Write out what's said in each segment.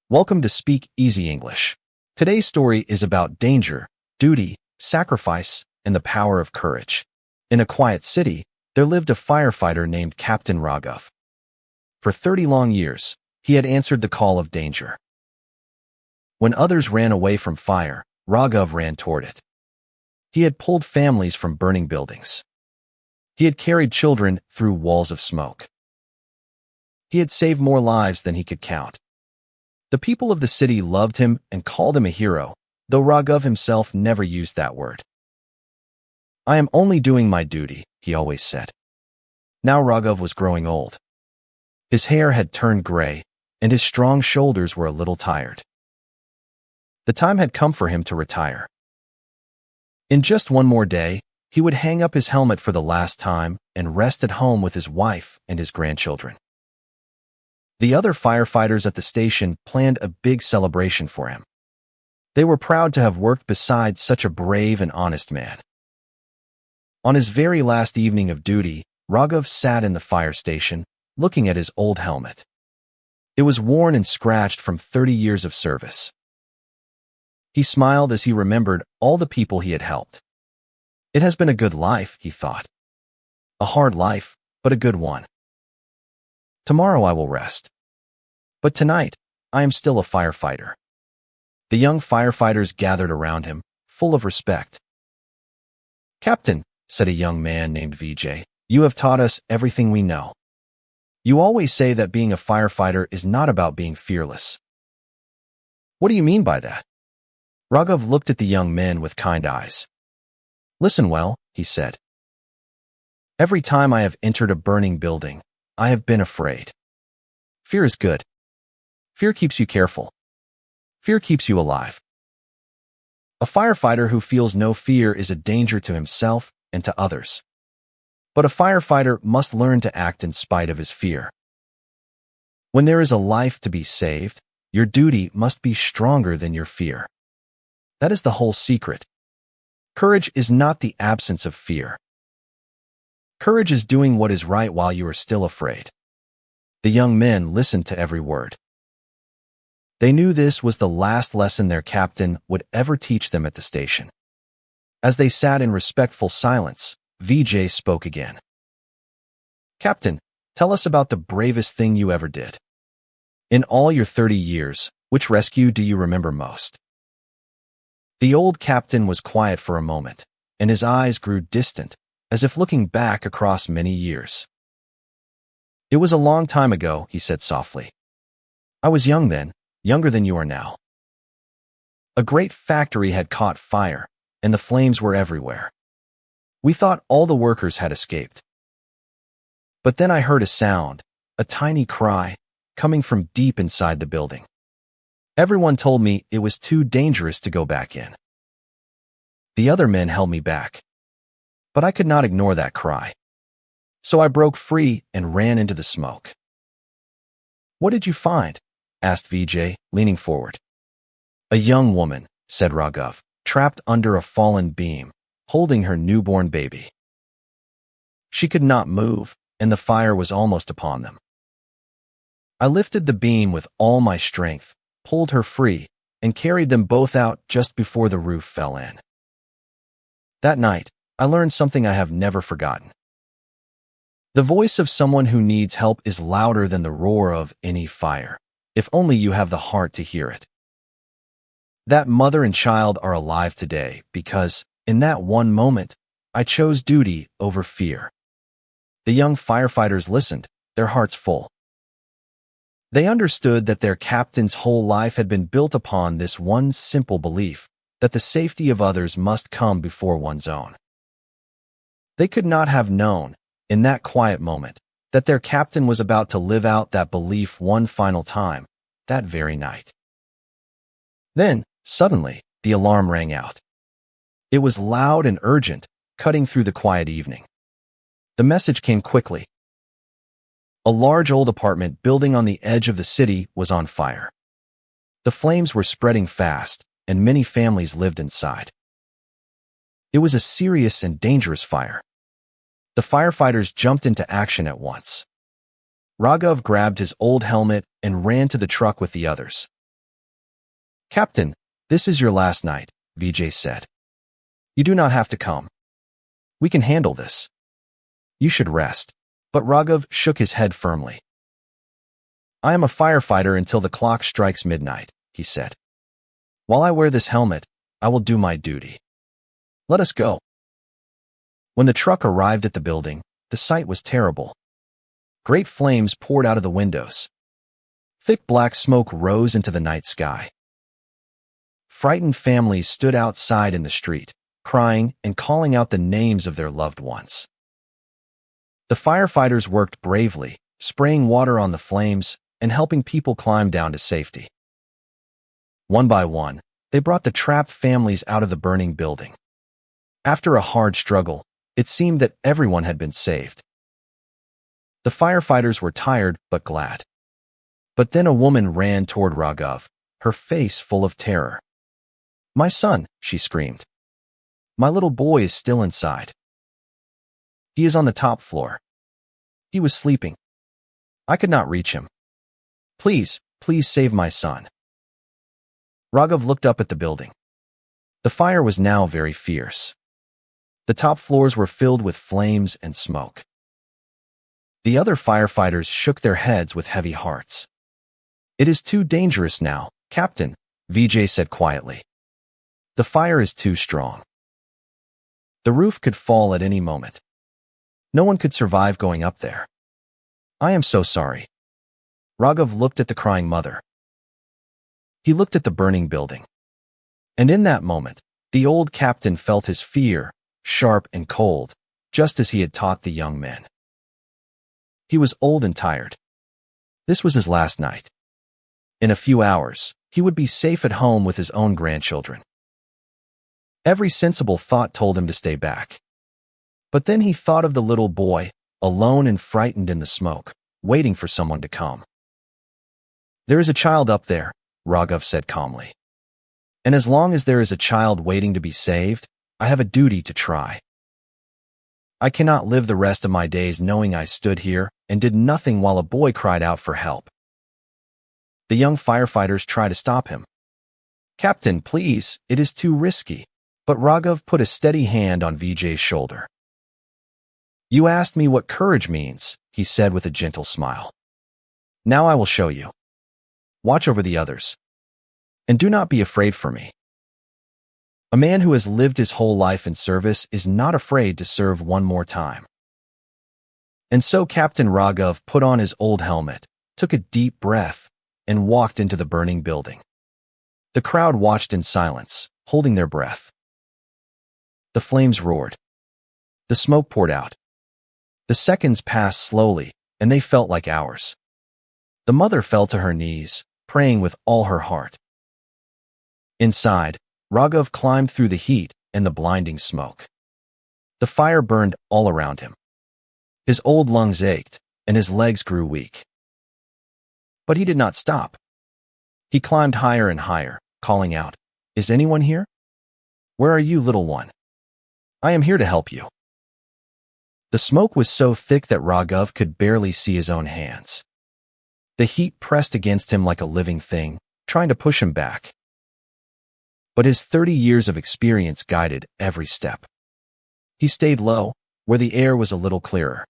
Welcome to Speak Easy English. Today's story is about danger, duty, sacrifice, and the power of courage. In a quiet city, there lived a firefighter named Captain Raghav. For 30 long years, he had answered the call of danger. When others ran away from fire, Raghav ran toward it. He had pulled families from burning buildings. He had carried children through walls of smoke. He had saved more lives than he could count. The people of the city loved him and called him a hero, though Raghav himself never used that word. "I am only doing my duty," he always said. Now Raghav was growing old. His hair had turned gray, and his strong shoulders were a little tired. The time had come for him to retire. In just one more day, he would hang up his helmet for the last time and rest at home with his wife and his grandchildren. The other firefighters at the station planned a big celebration for him. They were proud to have worked beside such a brave and honest man. On his very last evening of duty, Raghav sat in the fire station, looking at his old helmet. It was worn and scratched from 30 years of service. He smiled as he remembered all the people he had helped. It has been a good life, he thought. A hard life, but a good one. Tomorrow I will rest. But tonight, I am still a firefighter. The young firefighters gathered around him, full of respect. "Captain," said a young man named Vijay, "you have taught us everything we know. You always say that being a firefighter is not about being fearless. What do you mean by that?" Raghav looked at the young men with kind eyes. "Listen well," he said. "Every time I have entered a burning building, I have been afraid. Fear is good. Fear keeps you careful. Fear keeps you alive. A firefighter who feels no fear is a danger to himself and to others. But a firefighter must learn to act in spite of his fear. When there is a life to be saved, your duty must be stronger than your fear. That is the whole secret. Courage is not the absence of fear. Courage is doing what is right while you are still afraid." The young men listened to every word. They knew this was the last lesson their captain would ever teach them at the station. As they sat in respectful silence, Vijay spoke again. "Captain, tell us about the bravest thing you ever did. In all your 30 years, which rescue do you remember most?" The old captain was quiet for a moment, and his eyes grew distant, as if looking back across many years. "It was a long time ago," he said softly. "I was young then, younger than you are now. A great factory had caught fire, and the flames were everywhere. We thought all the workers had escaped. But then I heard a sound, a tiny cry, coming from deep inside the building. Everyone told me it was too dangerous to go back in. The other men held me back. But I could not ignore that cry. So I broke free and ran into the smoke." "What did you find?" asked Vijay, leaning forward. "A young woman," said Raghav, "trapped under a fallen beam, holding her newborn baby. She could not move, and the fire was almost upon them. I lifted the beam with all my strength, pulled her free, and carried them both out just before the roof fell in. That night, I learned something I have never forgotten. The voice of someone who needs help is louder than the roar of any fire, if only you have the heart to hear it. That mother and child are alive today because, in that one moment, I chose duty over fear." The young firefighters listened, their hearts full. They understood that their captain's whole life had been built upon this one simple belief, that the safety of others must come before one's own. They could not have known, in that quiet moment, that their captain was about to live out that belief one final time, that very night. Then, suddenly, the alarm rang out. It was loud and urgent, cutting through the quiet evening. The message came quickly. A large old apartment building on the edge of the city was on fire. The flames were spreading fast, and many families lived inside. It was a serious and dangerous fire. The firefighters jumped into action at once. Raghav grabbed his old helmet and ran to the truck with the others. Captain, this is your last night, Vijay said. You do not have to come. We can handle this. You should rest. But Raghav shook his head firmly. I am a firefighter until the clock strikes midnight, he said. While I wear this helmet, I will do my duty. Let us go. When the truck arrived at the building, the sight was terrible. Great flames poured out of the windows. Thick black smoke rose into the night sky. Frightened families stood outside in the street, crying and calling out the names of their loved ones. The firefighters worked bravely, spraying water on the flames and helping people climb down to safety. One by one, they brought the trapped families out of the burning building. After a hard struggle, it seemed that everyone had been saved. The firefighters were tired but glad. But then a woman ran toward Raghav, her face full of terror. My son, she screamed. My little boy is still inside. He is on the top floor. He was sleeping. I could not reach him. Please, please save my son. Raghav looked up at the building. The fire was now very fierce. The top floors were filled with flames and smoke. The other firefighters shook their heads with heavy hearts. It is too dangerous now, Captain, Vijay said quietly. The fire is too strong. The roof could fall at any moment. No one could survive going up there. I am so sorry. Raghav looked at the crying mother. He looked at the burning building. And in that moment, the old captain felt his fear, sharp and cold, just as he had taught the young men. He was old and tired. This was his last night. In a few hours, he would be safe at home with his own grandchildren. Every sensible thought told him to stay back. But then he thought of the little boy, alone and frightened in the smoke, waiting for someone to come. There is a child up there, Raghav said calmly. And as long as there is a child waiting to be saved, I have a duty to try. I cannot live the rest of my days knowing I stood here and did nothing while a boy cried out for help. The young firefighters tried to stop him. Captain, please, it is too risky. But Raghav put a steady hand on Vijay's shoulder. You asked me what courage means, he said with a gentle smile. Now I will show you. Watch over the others. And do not be afraid for me. A man who has lived his whole life in service is not afraid to serve one more time. And so Captain Raghav put on his old helmet, took a deep breath, and walked into the burning building. The crowd watched in silence, holding their breath. The flames roared. The smoke poured out. The seconds passed slowly, and they felt like hours. The mother fell to her knees, praying with all her heart. Inside, Raghav climbed through the heat and the blinding smoke. The fire burned all around him. His old lungs ached, and his legs grew weak. But he did not stop. He climbed higher and higher, calling out, Is anyone here? Where are you, little one? I am here to help you. The smoke was so thick that Raghav could barely see his own hands. The heat pressed against him like a living thing, trying to push him back. But his 30 years of experience guided every step. He stayed low, where the air was a little clearer.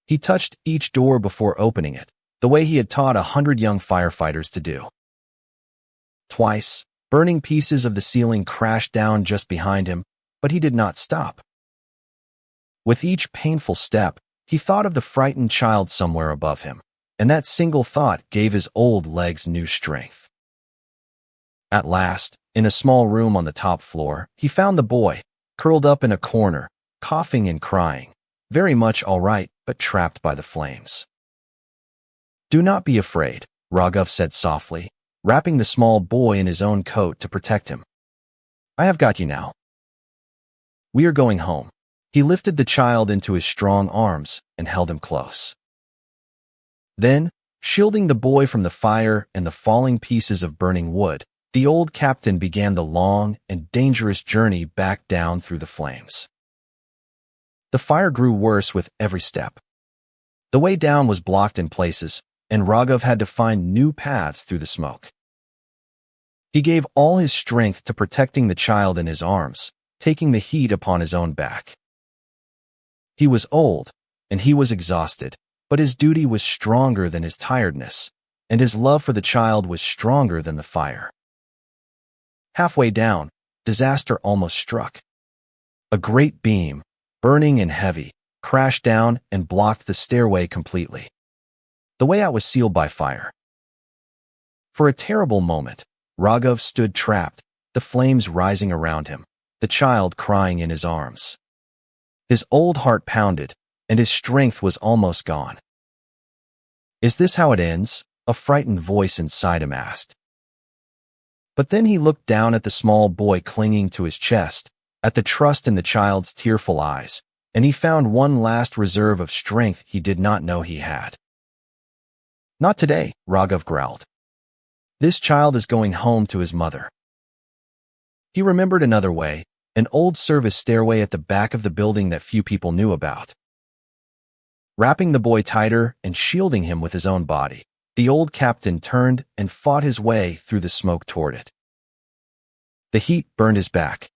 He touched each door before opening it, the way he had taught 100 young firefighters to do. Twice, burning pieces of the ceiling crashed down just behind him, but he did not stop. With each painful step, he thought of the frightened child somewhere above him, and that single thought gave his old legs new strength. At last, in a small room on the top floor, he found the boy, curled up in a corner, coughing and crying, very much all right, but trapped by the flames. Do not be afraid, Raghav said softly, wrapping the small boy in his own coat to protect him. I have got you now. We are going home. He lifted the child into his strong arms and held him close. Then, shielding the boy from the fire and the falling pieces of burning wood, the old captain began the long and dangerous journey back down through the flames. The fire grew worse with every step. The way down was blocked in places, and Raghav had to find new paths through the smoke. He gave all his strength to protecting the child in his arms, taking the heat upon his own back. He was old, and he was exhausted, but his duty was stronger than his tiredness, and his love for the child was stronger than the fire. Halfway down, disaster almost struck. A great beam, burning and heavy, crashed down and blocked the stairway completely. The way out was sealed by fire. For a terrible moment, Raghav stood trapped, the flames rising around him, the child crying in his arms. His old heart pounded, and his strength was almost gone. "Is this how it ends?" a frightened voice inside him asked. But then he looked down at the small boy clinging to his chest, at the trust in the child's tearful eyes, and he found one last reserve of strength he did not know he had. "Not today," Raghav growled. "This child is going home to his mother." He remembered another way, an old service stairway at the back of the building that few people knew about. Wrapping the boy tighter and shielding him with his own body, the old captain turned and fought his way through the smoke toward it. The heat burned his back.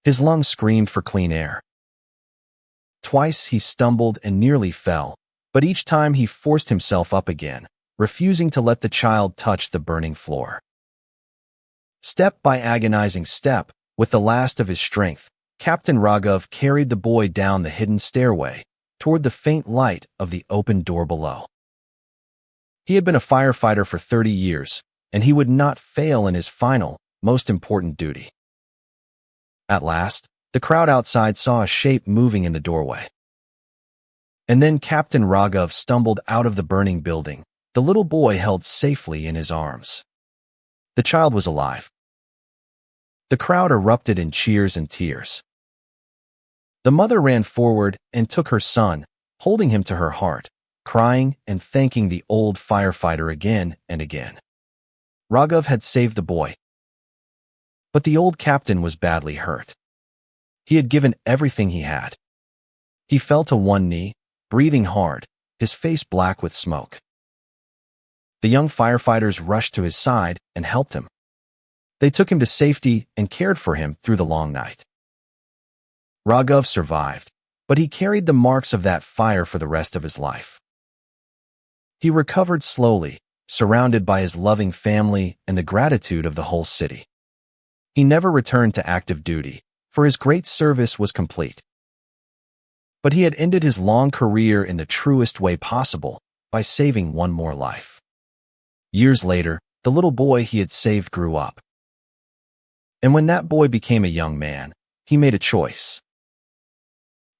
His lungs screamed for clean air. Twice he stumbled and nearly fell, but each time he forced himself up again, refusing to let the child touch the burning floor. Step by agonizing step, with the last of his strength, Captain Raghav carried the boy down the hidden stairway, toward the faint light of the open door below. He had been a firefighter for 30 years, and he would not fail in his final, most important duty. At last, the crowd outside saw a shape moving in the doorway. And then Captain Raghav stumbled out of the burning building, the little boy held safely in his arms. The child was alive. The crowd erupted in cheers and tears. The mother ran forward and took her son, holding him to her heart, crying and thanking the old firefighter again and again. Raghav had saved the boy. But the old captain was badly hurt. He had given everything he had. He fell to one knee, breathing hard, his face black with smoke. The young firefighters rushed to his side and helped him. They took him to safety and cared for him through the long night. Raghav survived, but he carried the marks of that fire for the rest of his life. He recovered slowly, surrounded by his loving family and the gratitude of the whole city. He never returned to active duty, for his great service was complete. But he had ended his long career in the truest way possible, by saving one more life. Years later, the little boy he had saved grew up. And when that boy became a young man, he made a choice.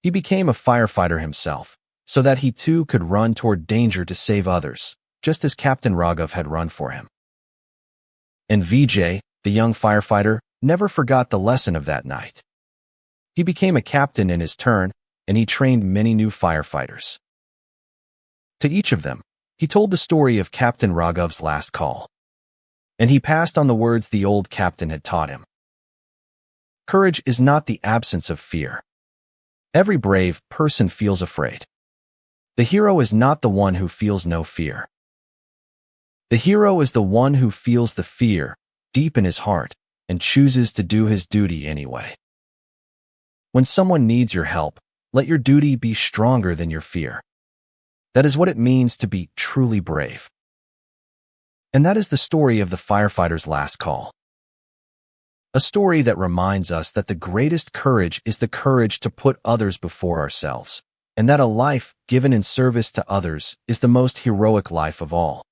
He became a firefighter himself, so that he too could run toward danger to save others, just as Captain Raghav had run for him. And Vijay, the young firefighter, never forgot the lesson of that night. He became a captain in his turn, and he trained many new firefighters. To each of them, he told the story of Captain Raghav's last call. And he passed on the words the old captain had taught him. Courage is not the absence of fear. Every brave person feels afraid. The hero is not the one who feels no fear. The hero is the one who feels the fear deep in his heart and chooses to do his duty anyway. When someone needs your help, let your duty be stronger than your fear. That is what it means to be truly brave. And that is the story of the firefighter's last call. A story that reminds us that the greatest courage is the courage to put others before ourselves, and that a life given in service to others is the most heroic life of all.